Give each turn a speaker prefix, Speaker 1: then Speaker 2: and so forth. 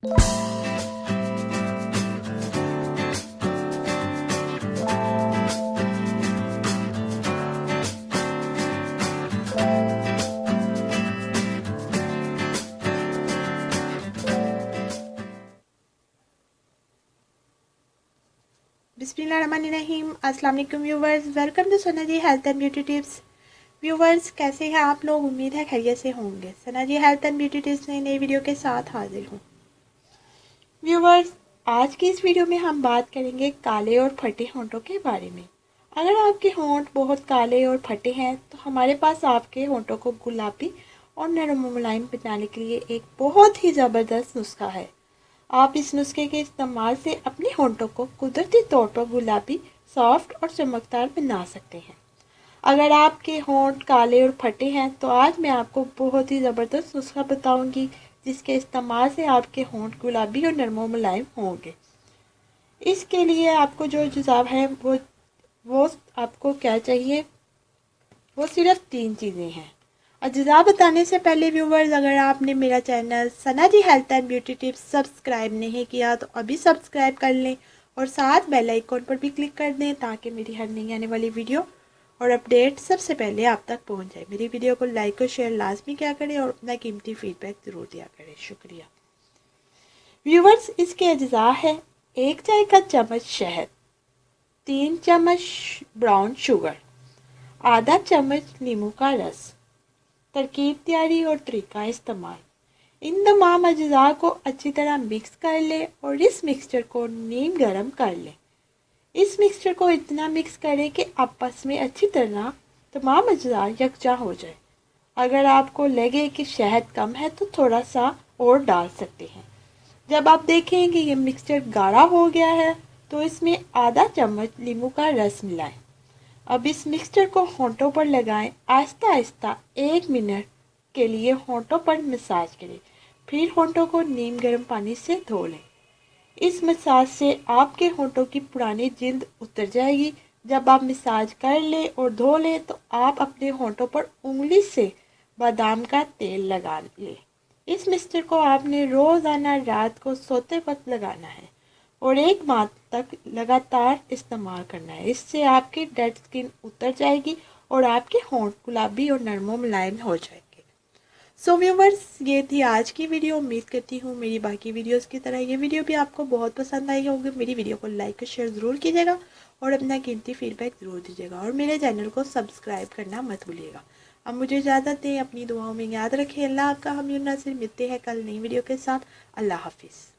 Speaker 1: बिस्मिल्लाहिर्रहमानिर्रहीम। अस्सलाम वालेकुम viewers, welcome to Sana ji health and beauty tips. Viewers, कैसे हैं आप लोग? उम्मीद है खैरियत से होंगे। Sana ji health and beauty tips नई वीडियो के साथ हाजिर हूँ। व्यूवर्स, आज की इस वीडियो में हम बात करेंगे काले और फटे होंठों के बारे में। अगर आपके होंठ बहुत काले और फटे हैं तो हमारे पास आपके होंठों को गुलाबी और नरम मुलायम बनाने के लिए एक बहुत ही ज़बरदस्त नुस्खा है। आप इस नुस्खे के इस्तेमाल से अपने होंठों को कुदरती तौर पर गुलाबी, सॉफ्ट और चमकदार बना सकते हैं। अगर आपके होंठ काले और फटे हैं तो आज मैं आपको बहुत ही ज़बरदस्त नुस्खा बताऊंगी जिसके इस्तेमाल से आपके होंठ गुलाबी और नरम मुलायम होंगे। इसके लिए आपको जो जुज़ाव है वो आपको क्या चाहिए, वो सिर्फ 3 चीज़ें हैं। अज्जा बताने से पहले व्यूवर्स, अगर आपने मेरा channel Sana ji health and beauty tips subscribe नहीं किया तो अभी सब्सक्राइब कर लें और साथ बेल आइकन पर भी क्लिक कर दें ताकि मेरी हर नई आने वाली वीडियो और अपडेट सबसे पहले आप तक पहुंच जाए। मेरी वीडियो को लाइक और शेयर लाजमी क्या करें और अपना कीमती फीडबैक ज़रूर दिया करें। शुक्रिया। व्यूवर्स, इसके अज्जा है 1 चाय का चम्मच शहद, 3 चम्मच ब्राउन शुगर, आधा चम्मच नींबू का रस। तरकीब, तैयारी और तरीका इस्तेमाल। इन तमाम अज्जा को अच्छी तरह मिक्स कर लें और इस मिक्सचर को नीम गर्म कर लें। इस मिक्सचर को इतना मिक्स करें कि आपस में अच्छी तरह तमाम अज्जा यकजा हो जाए। अगर आपको लगे कि शहद कम है तो थोड़ा सा और डाल सकते हैं। जब आप देखें कि ये मिक्सचर गाढ़ा हो गया है तो इसमें आधा चम्मच नींबू का रस मिलाएं। अब इस मिक्सचर को होंठों पर लगाएं। आहिस्ता आहिस्ता 1 मिनट के लिए होंठों पर मसाज करें, फिर होंठों को नीम गर्म पानी से धो लें। इस मसाज से आपके होंठों की पुरानी जिल्द उतर जाएगी। जब आप मसाज कर लें और धो लें तो आप अपने होंठों पर उंगली से बादाम का तेल लगा लें। इस मिक्सचर को आपने रोज़ाना रात को सोते वक्त लगाना है और 1 माह तक लगातार इस्तेमाल करना है। इससे आपकी डेड स्किन उतर जाएगी और आपके होंठ गुलाबी और नरम मुलायम हो जाएंगे। सो व्यूवर्स, ये थी आज की वीडियो। उम्मीद करती हूँ मेरी बाकी वीडियोस की तरह ये वीडियो भी आपको बहुत पसंद आई होगी। मेरी वीडियो को लाइक और शेयर ज़रूर कीजिएगा और अपना कीमती फीडबैक ज़रूर दीजिएगा और मेरे चैनल को सब्सक्राइब करना मत भूलिएगा। अब मुझे इजाज़त दें, अपनी दुआओं में याद रखें। अल्लाह आपका हम यूं नासिर। मिलते हैं कल नई वीडियो के साथ। अल्लाह हाफिज़।